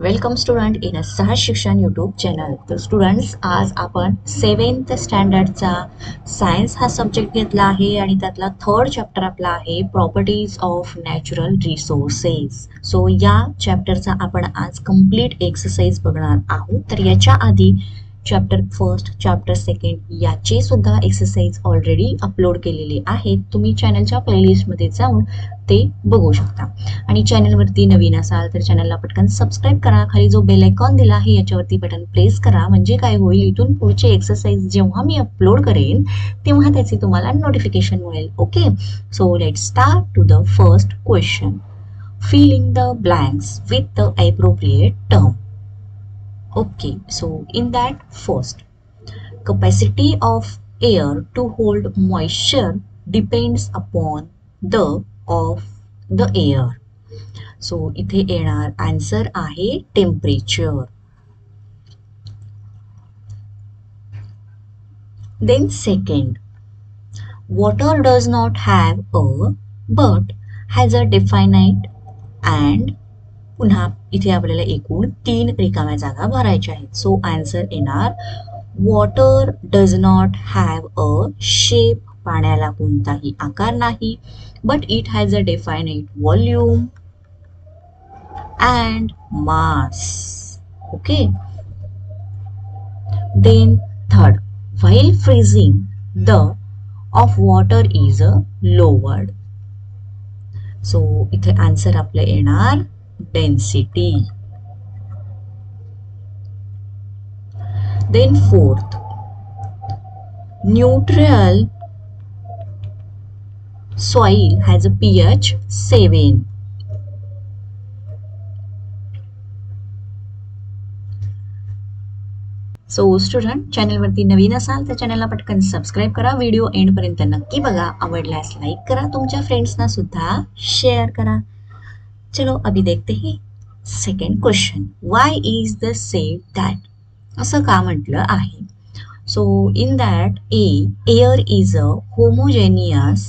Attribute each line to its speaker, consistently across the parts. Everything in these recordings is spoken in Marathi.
Speaker 1: वेलकम स्टुडंट इन सहज शिक्षण यूट्यूब चॅनल. तर स्टुडंट्स, आज आपण 7th स्टँडर्डचा सायन्स हा सब्जेक्ट घेतला आहे आणि त्यातला थर्ड चॅप्टर आपला आहे properties of natural resources. So या चॅप्टरचा आपण आज कंप्लीट एक्सरसाइज बघणार आहोत. तर याच्या आधी चॅप्टर फर्स्ट, चॅप्टर सेकंड याचे सुद्धा एक्सरसाइज ऑलरेडी अपलोड केलेले आहेत. तुम्ही चॅनलच्या प्लेलिस्टमध्ये जाऊन ते बघू शकता. आणि चॅनलवरती नवीन असाल तर चॅनलला पटकन सबस्क्राईब करा. खाली जो बेल आयकॉन दिला आहे याच्यावरती बटन प्रेस करा. म्हणजे काय होईल, इथून पुढचे एक्सरसाइज जेव्हा मी अपलोड करेन तेव्हा त्याची तुम्हाला नोटिफिकेशन मिळेल. Okay, so let's start to the first question. fill in the blanks with the appropriate term. Okay, so in that first, capacity of air to hold moisture depends upon the of the air. So इथे येणार आन्सर आहे temperature. Then second, water does not have a but has a definite and पुन्हा इथे आपल्याला एकूण 3 रिकाम्या जागा भरायच्या आहेत. सो आन्सर येणार water does not have a shape. पाण्याला कोणताही आकार नाही. But it has a definite volume and mass. Okay. Then third, while freezing the of water is a lowered. So इथे आन्सर आपलं येणार density. Then fourth, neutral soil has a pH 7. So student, चॅनलवरती नवीन असाल तर चॅनलला पटकन सबस्क्राईब करा. व्हिडिओ एंडपर्यंत नक्की बघा. आवडल्यास लाईक करा. तुमच्या फ्रेंड्सना सुद्धा शेअर करा. चलो अभी देखते हैं second question. Y is the sed that. असं का म्हटलं आहे. So in that air is a homogeneous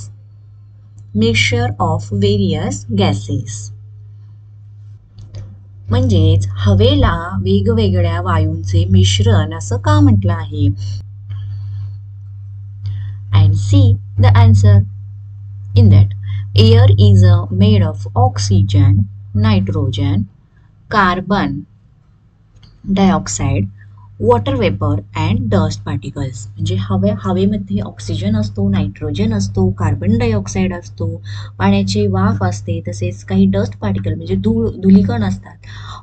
Speaker 1: mixture of various gases. म्हणजेच हवेला वेगवेगळ्या वायूंचे मिश्रण असं का म्हटलं आहे. And C the answer. In that air is made of oxygen, nitrogen, carbon dioxide, water vapor and dust particles. म्हणजे हवेमध्ये ऑक्सिजन असतो, नायट्रोजन असतो, कार्बन डायऑक्साईड असतो, पाण्याची वाफ असते, तसेच काही डस्ट पार्टिकल म्हणजे धुलीकण असतात.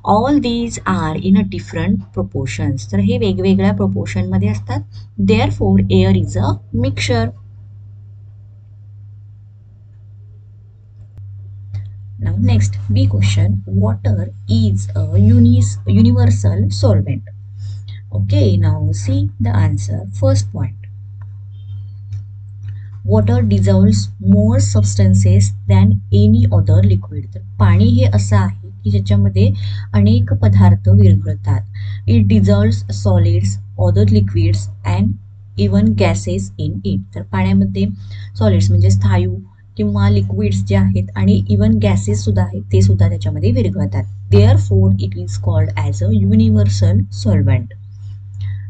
Speaker 1: All these are in a different proportions. तर हे वेगवेगळ्या प्रोपोर्शनमध्ये असतात. Therefore air is a mixture. Now next B question, water is a universal solvent. Okay, now see the answer. First point, water dissolves more substances than any other liquid. तर पाणी हे असं आहे की ज्याच्यामध्ये अनेक पदार्थ विरघळतात. It dissolves solids, other liquids and even gases in it. तर पाण्यामध्ये सॉलिड्स म्हणजे स्थायू किंवा लिक्विड्स जे आहेत आणि इवन गॅसेस सुद्धा आहेत ते सुद्धा त्याच्यामध्ये विरघळतात. Therefore it is called as a universal solvent.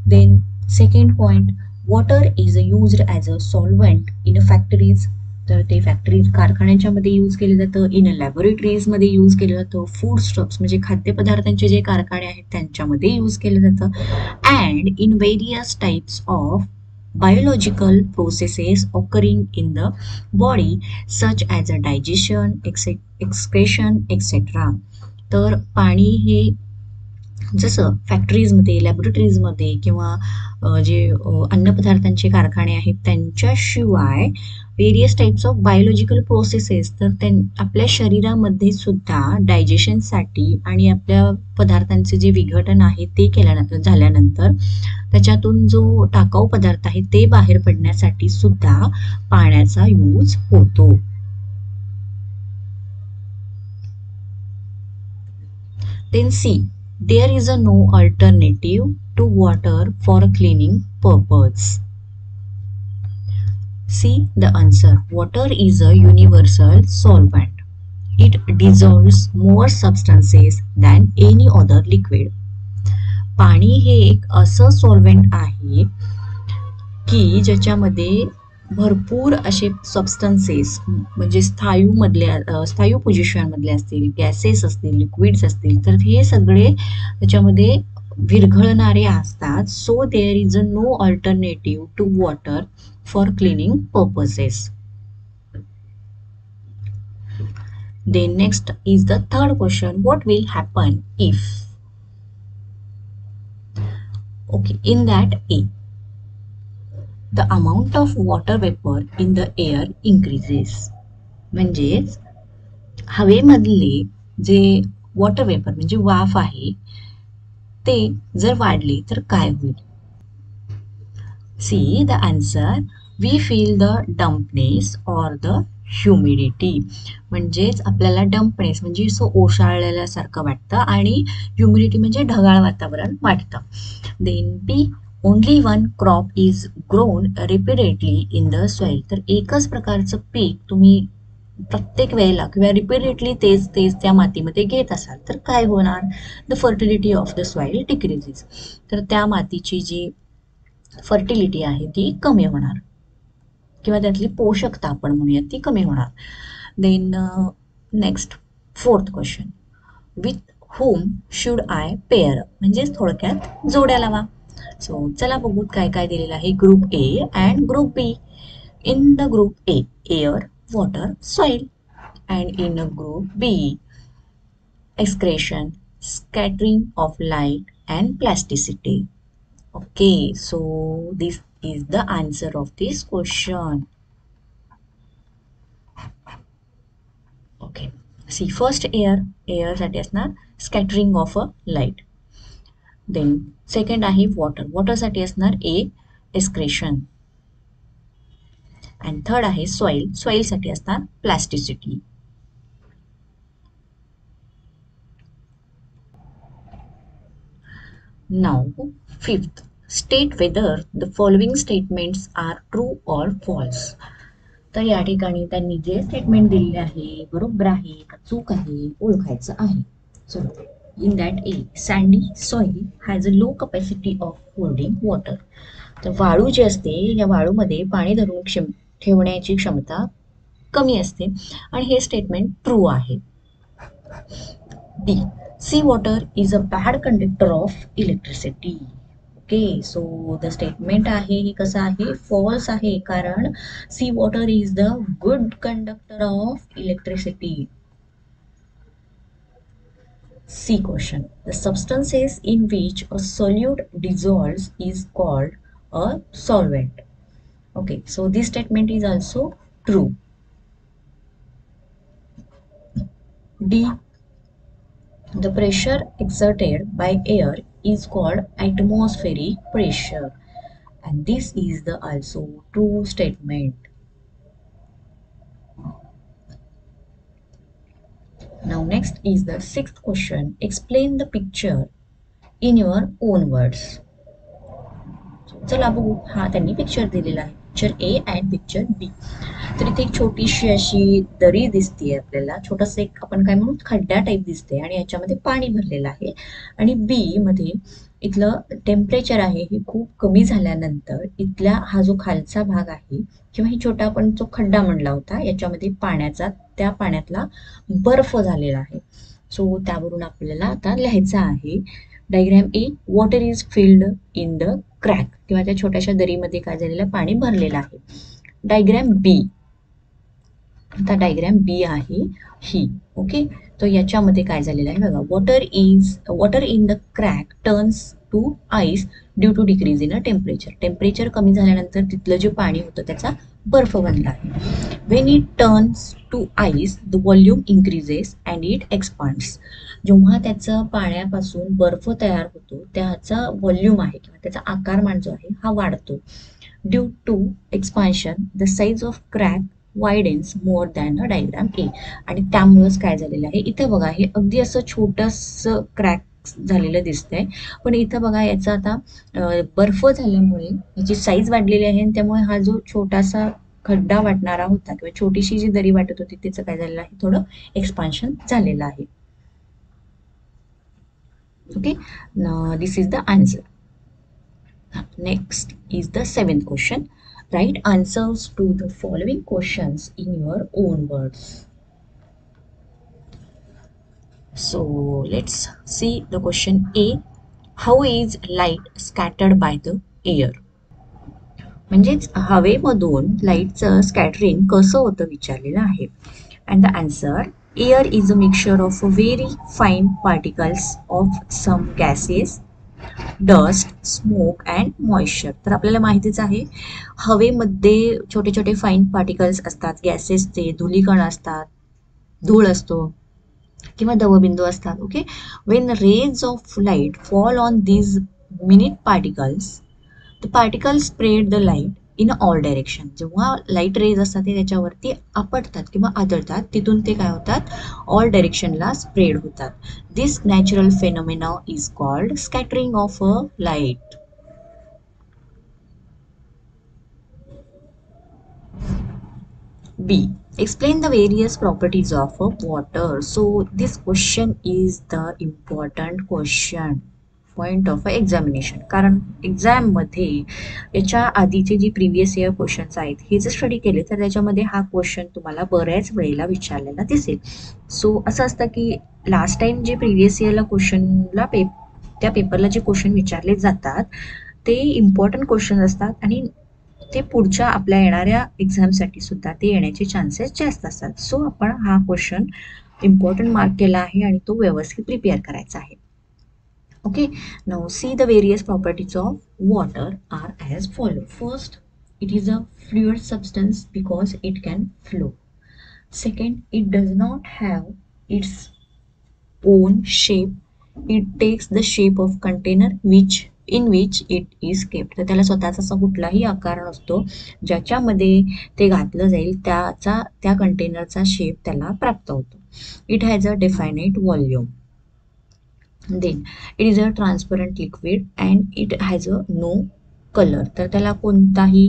Speaker 1: Then second point, water is used as a solvent in factories. तर ते फॅक्टरीज कारखान्यांच्यामध्ये यूज केलं जातं. इन लॅबोरेटरीजमध्ये यूज केलं जातं. फूड स्टॉक्स म्हणजे खाद्यपदार्थांचे जे कारखाने आहेत त्यांच्यामध्ये यूज केलं जातं. And in various types of biological processes occurring in the body such as a digestion, excretion, etc. तर पाणी हे जसं फॅक्टरीजमध्ये, लॅबोरेटरीजमध्ये किंवा जे अन्नपदार्थांचे कारखाने आहेत त्यांच्याशिवाय various types of biological processes, तर आपल्या शरीरामध्ये सुद्धा डायजेशनसाठी आणि आपल्या पदार्थांचे जे विघटन आहे ते झाल्यानंतर त्याच्यातून जो टाकाऊ पदार्थ आहे ते बाहेर पडण्यासाठी सुद्धा पाण्याचा यूज होतो. Then C, there is a no alternative to water for a cleaning purpose. See the answer. Water is a universal solvent. It dissolves more substances than any other liquid. पाणी हे एक असं सॉल्व्हेंट आहे की ज्याच्यामध्ये भरपूर असे सबस्टन्सेस म्हणजे स्थायू पोझिशन मधले असतील, गॅसेस असतील, लिक्विड्स असतील, तर हे सगळे त्याच्यामध्ये विरघळणारे असतात. So there is a no alternative to water for cleaning purposes. Then next is the third question. What will happen if? Okay, in that A, the amount of water vapor in the air increases. म्हणजेच हवेमधले जे वॉटर वेपर म्हणजे वाफ आहे ते जर वाढले तर काय होईल? See the answer, we feel the dampness or the humidity. म्हणजेच आपल्याला डम्पनेस म्हणजे असं ओशाळल्यासारखं वाटतं आणि ह्युमिडिटी म्हणजे ढगाळ वातावरण वाटतं. Then B, only one crop is grown repeatedly in the soil. तर एकच प्रकारचं पीक तुम्ही प्रत्येक वेळेला किंवा रिपीटेडली तेच तेच त्या मातीमध्ये घेत असाल तर काय होणार? The fertility of the soil decreases. तर त्या मातीची जी फर्टिलिटी आहे ती कमी होणार किंवा त्यातली पोषकता आपण म्हणूया ती कमी होणार. Then next fourth question, with whom should I pair. म्हणजेच थोडक्यात जोड्या लावा. सो चला बघू काय काय दिलेलं आहे. Group A and group B. In the group A, air, water, soil. And in group B, excretion, scattering of light and plasticity. Okay, so this is the answer of this question. Okay, see first air साठी असणार scattering of a light. Then second आहे water साठी असणार A, excretion. and third आहे soil साठी असणार plasticity. Now fifth, state whether the following statements are true or false. तर या ठिकाणी त्यांनी जे स्टेटमेंट दिलेले आहे बरोबर आहे का चूक आहे ओळखायचं आहे. So in that A, sandy soil has a low capacity of holding water. तर वाळू जी असते या वाळूमध्ये पाणी धरून ठेवण्याची क्षमता कमी असते आणि हे स्टेटमेंट ट्रू आहे. D, sea water is a bad conductor of electricity. Okay, so the statement आहे हे कसं आहे? फॉल्स आहे, कारण sea water is the good conductor of electricity. C question, the substances in which a solute dissolves is called a solvent. Okay, so this statement is also true. D, the pressure exerted by air is called atmospheric pressure, and this is the also true statement. Now next is the sixth question. Explain the picture in your own words. चला बघू. हा त्यांनी पिक्चर दिलेला आहे, पिक्चर ए अँड पिक्चर बी. तर इथे एक छोटीशी अशी दरी दिसतीये आपल्याला, छोटस एक आपण काय म्हणू खड्डा टाईप दिसते आणि याच्यामध्ये पाणी भरलेलं आहे. आणि बी मध्ये इथलं टेम्परेचर आहे हे खूप कमी झाल्यानंतर इथला हा जो खालचा भाग आहे किंवा ही छोटा आपण जो खड्डा म्हणला होता याच्यामध्ये त्या पाण्यातला बर्फ झालेला आहे. सो त्यावरून आपल्याला आता लिहायचं आहे diagram A, water is filled in the crack किंवा त्या छोट्याशा दरीमध्ये काय झालेलं पाणी भरलेलं आहे. डायग्राम बी, आता डायग्राम बी आहे ही. ओके, तो याच्यामध्ये काय झालेलं आहे बघा, water in the crack turns to ice due to decrease in a temperature. Temperature कमी झाल्यानंतर तिथलं जे पाणी होतं त्याचा बर्फ बनला आहे. When it turns to ice the volume increases and it expands. जेव्हा त्याचं पाण्यापासून बर्फ तयार होतो त्याचा व्हॉल्यूम आहे किंवा त्याचा आकारमान जो आहे हा वाढतो. Due to expansion the size of crack widens more than a diagram A. आणि त्यामुळेच काय झालेलं आहे इथे बघा, हे अगदी असं छोटंसं क्रॅक झालेलं दिसतंय, पण इथं बघा याचा आता बर्फ झाल्यामुळे याची साईज वाढलेली आहे आणि त्यामुळे हा जो छोटासा खड्डा वाटणारा होता किंवा छोटीशी जी दरी वाटत होती त्याचं काय झालेलं आहे, थोडं एक्सपान्शन झालेलं आहे. Okay, this is the answer. Next is the seventh question. Write answers to the following questions in your own words. So let's see the question A. How is light scattered by the air? म्हणजेच हवेमधून लाईटचं स्कॅटरिंग कसं होतं विचारलेलं आहे. And the answer, air is a mixture of very fine particles of some gases, dust, smoke and moisture. तर आपल्याला माहितीच आहे हवेमध्ये छोटे छोटे फाईन पार्टिकल्स असतात, गॅसेसचे धुलीकण असतात, धूळ असतो किंवा दवबिंदू असतात. Okay, when rays of light fall on these minute particles, the particles spread the light in all direction. जेव्हा लाईट रेज असतात ते त्याच्यावरती आपटतात किंवा आदळतात, तिथून ते काय होतात, ऑल डायरेक्शनला स्प्रेड होतात. This natural phenomena is called scattering of a light. B. Explain the various properties of a water. So this question is the important question. Point of examination. कारण एक्झाममध्ये याच्या आधीचे जी प्रिव्हियस इयर क्वेश्चन्स आहेत हे जर स्टडी केले तर त्याच्यामध्ये हा क्वेश्चन तुम्हाला बऱ्याच वेळेला विचारलेला दिसेल. सो असं असतं की लास्ट टाइम जे प्रिव्हियस इयरला क्वेश्चनला त्या पेपरला जे क्वेश्चन विचारले जातात ते इम्पॉर्टंट क्वेश्चन असतात आणि ते पुढच्या आपल्या येणाऱ्या एक्झामसाठी सुद्धा ते येण्याचे चान्सेस जास्त असतात. सो आपण हा क्वेश्चन इम्पॉर्टंट मार्क केला आहे आणि तो व्यवस्थित प्रिपेअर करायचा आहे. Okay, now see the various properties of water are as follow. First, it is a fluid substance because it can flow. Second, it does not have its own shape. It takes the shape of container in which it is kept. तर त्याला स्वतःचा असा कुठलाही आकार नसतो ज्याच्यामध्ये ते घातलं जाईल त्या कंटेनरचा शेप त्याला प्राप्त होतो. It has a definite volume. Then it is a transparent liquid and it has a no colour. तर त्याला कोणताही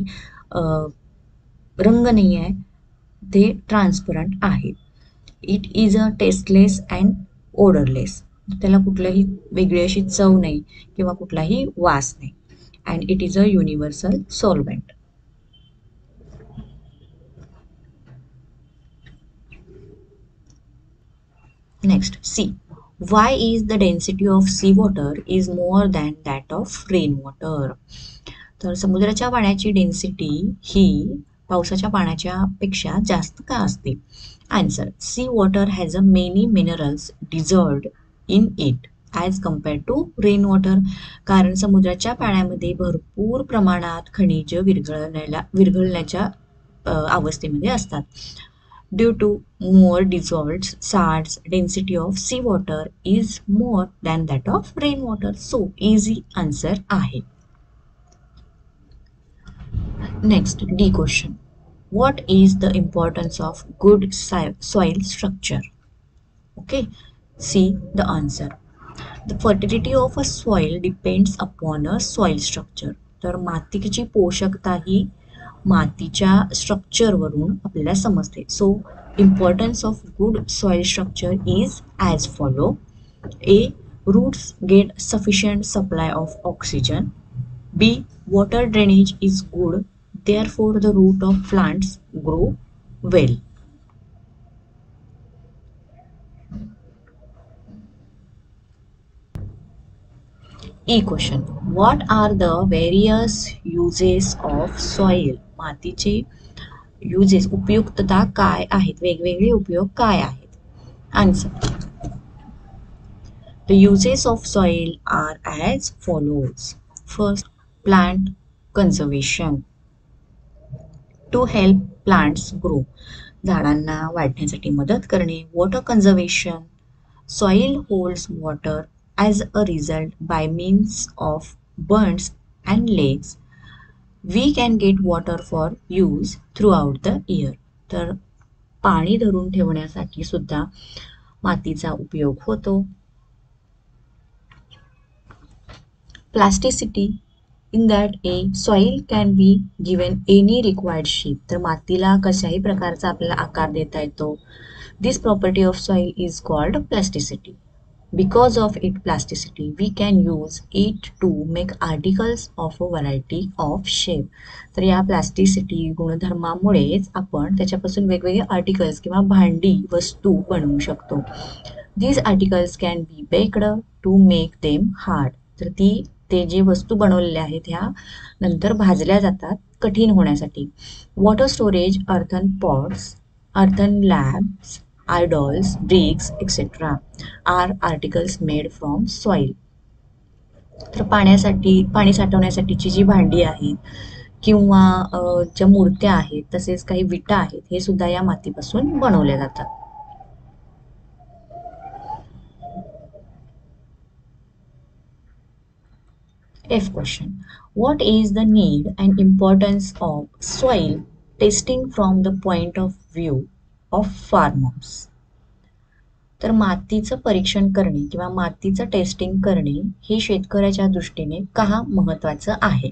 Speaker 1: रंग नाही आहे, ते ट्रान्सपरंट आहे. It is a tasteless and odourless. त्याला कुठल्याही वेगळी अशी चव नाही किंवा कुठलाही वास नाही. And it is a universal solvent. Next, C. Why is the density of seawater is more than that of rainwater? तर समुद्राच्या पाण्याची डेन्सिटी ही पावसाच्या पाण्याच्या पेक्षा जास्त का असते? Answer, sea water has a many minerals dissolved in it as compared to rain water. कारण समुद्राच्या पाण्यामध्ये भरपूर प्रमाणात खनिज विरघळण्याच्या अवस्थेमध्ये असतात. Due to more dissolved salts, density of seawater is more than that of rainwater. So easy answer आहे. Next, D question. What is the importance of good soil structure? Okay, see the answer. The fertility of a soil depends upon a soil structure. तर मातीची पोषकता ही मातीच्या स्ट्रक्चरवरून आपल्याला समजते. So importance of good soil structure is as follow. A. Roots get sufficient supply of oxygen. B. Water drainage is good, therefore the root of plants grow well. E question. What are the various uses of soil? मातीचे uses, उपयुक्तता काय आहेत, वेगवेगळे उपयोग काय आहेत? Answer. The uses of soil are as follows. First, plant conservation. To help plants grow. झाडांना वाढण्यासाठी मदत करणे. Water conservation. Soil holds water as a result by means of bunds and lakes. We can get water for use throughout the year. तर पाणी धरून ठेवण्यासाठी सुद्धा मातीचा उपयोग होतो. Plasticity. In that a soil can be given any required shape. तर मातीला कशाही प्रकारचा आपल्याला आकार देता येतो. This property of soil is called plasticity. Because of its plasticity, we can use it to make articles of a variety of shape. तर या प्लास्टिसिटी गुणधर्मामुळेच आपण त्याच्यापासून वेगवेगळे आर्टिकल्स किंवा भांडी वस्तू बनवू शकतो. These articles can be baked to make them hard. तर ते जे वस्तू बनवलेल्या आहेत ह्या नंतर भाजल्या जातात कठीण होण्यासाठी. Water storage, earthen pots, earthen labs, idols, bricks, etc. are articles made from soil. तर पाणी साठवण्यासाठीची जी भांडी आहेत किंवा ज्या मूर्त्या आहेत तसेच काही विटा आहेत हे सुद्धा या मातीपासून बनवल्या जातात. F question. What is the need and importance of soil testing from the point of view of farmers? तर मातीचं परीक्षण करणे किंवा मातीचं टेस्टिंग करणे हे शेतकऱ्याच्या दृष्टीने का महत्त्वाचं आहे?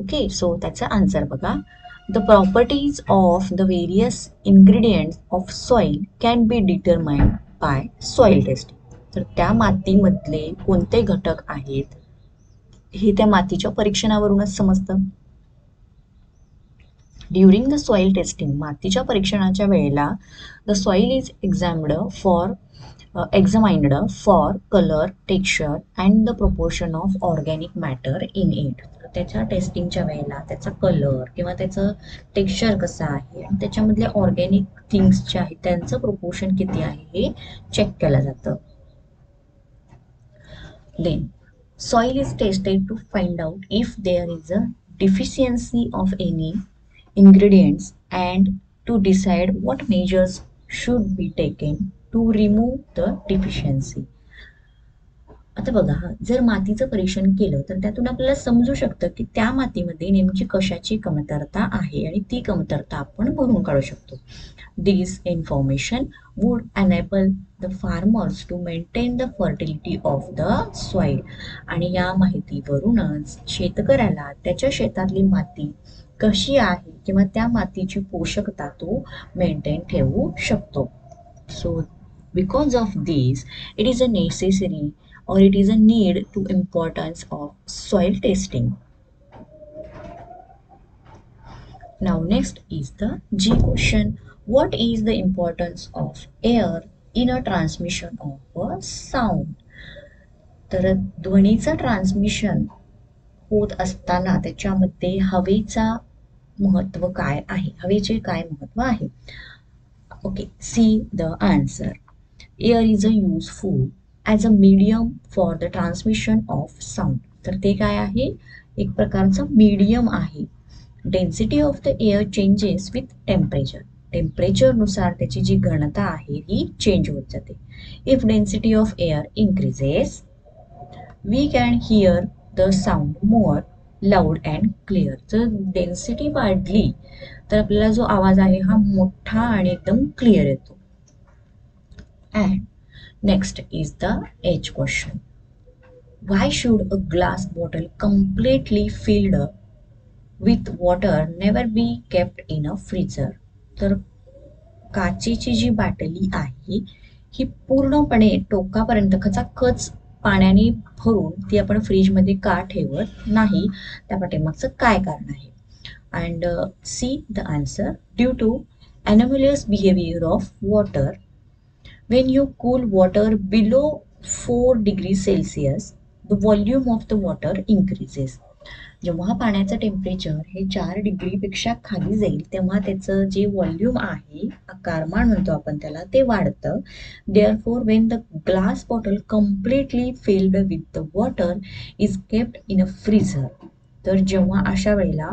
Speaker 1: ओके, सो त्याचा आन्सर बघा. The properties of the various ingredients of soil can be determined by soil testing. तर त्या मातीमधले कोणते घटक आहेत हे त्या मातीच्या परीक्षणावरूनच समजतं. ड्युरिंग द सॉइल टेस्टिंग, मातीच्या परीक्षणाच्या वेळेला the soil is examined for color, texture and the proportion of organic matter in it. त्याच्या टेस्टिंगच्या वेळेला त्याचा कलर किंवा त्याचं टेक्स्चर कसं आहे आणि त्याच्यामधले ऑर्गॅनिक थिंग्स जे आहेत त्यांचं प्रोपोर्शन किती आहे हे चेक केलं जातं. Then soil is tested to find out if there is a deficiency of any ingredients and to decide what measures should be taken to remove the deficiency. आता बघा, जर मातीचं परीक्षण केलं तर त्यातून आपल्याला समजू शकतं की त्या मातीमध्ये नेमकी कशाची कमतरता आहे आणि ती कमतरता आपण भरून काढू शकतो. This information would enable the farmers to maintain the fertility of the soil. आणि या माहितीवरूनच शेतकऱ्याला त्याच्या शेतातली माती कशी आहे किंवा त्या मातीची पोषकता तो मेंटेन ठेवू शकतो. So because of this, it is a necessary or it is a need to importance of soil testing. Now next is the G question. What is the importance of air in a transmission of a sound? तर ध्वनीचं ट्रान्समिशन होत असताना त्याच्यामध्ये हवेचा महत्व काय आहे, हवेचे काय महत्व आहे? Okay, see the answer. Air is a useful as a medium for the transmission of sound. तर ते काय आहे, एक प्रकारचं मीडियम आहे. Density of the air changes with temperature. टेम्परेचरनुसार त्याची जी घनता आहे ही चेंज होत जाते. If density of air increases we can hear the sound more loud and clear. जर डेन्सिटी वाढली तर आपल्याला जो आवाज आहे हा मोठा आणि एकदम क्लिअर येतो. And next is the H question. Why should a glass bottle completely filled with water never be kept in a freezer? तर काचेची जी बाटली आहे ही पूर्णपणे टोकापर्यंत खचाखच पाण्याने भरून ती आपण फ्रीजमध्ये का ठेवत नाही, त्या पाठीमागचं काय कारण आहे? And see the answer. Due to anomalous behavior of water, when you cool water below 4 degrees Celsius, the volume of the water increases. जेव्हा पाण्याचं टेम्परेचर हे 4 डिग्रीपेक्षा खाली जाईल तेव्हा त्याचं जे व्हॉल्यूम आहे, आकारमान म्हणतो आपण त्याला, ते वाढतं. Therefore, when the glass bottle completely filled with the water is kept in a freezer. तर जेव्हा अशा वेळेला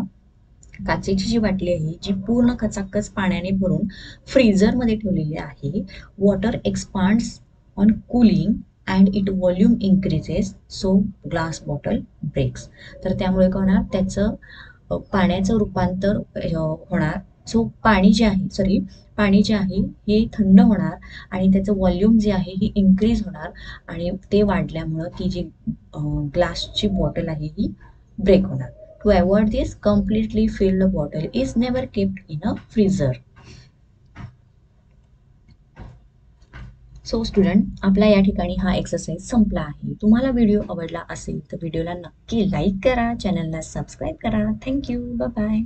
Speaker 1: काचेची जी बाटली आहे जी पूर्ण खचाखच पाण्याने भरून फ्रीझरमध्ये ठेवलेली आहे, water expands on cooling and it volume increases, so glass bottle breaks. तर त्यामुळे काय होणार, त्याचं पाण्याचं रूपांतर होणार. सो पाणी जे आहे हे थंड होणार आणि त्याचं व्हॉल्यूम जे आहे हे इन्क्रीज होणार आणि ते वाढल्यामुळं ती जी ग्लासची बॉटल आहे ही ब्रेक होणार. To avoid this, completely filled bottle is never kept in a freezer. So student, आपला या ठिकाणी हा एक्सरसाइज संपला आहे. तुम्हाला व्हिडिओ आवडला असेल तर व्हिडिओला नक्की लाईक करा, चॅनलला सबस्क्राईब करा. थँक्यू. Bye bye.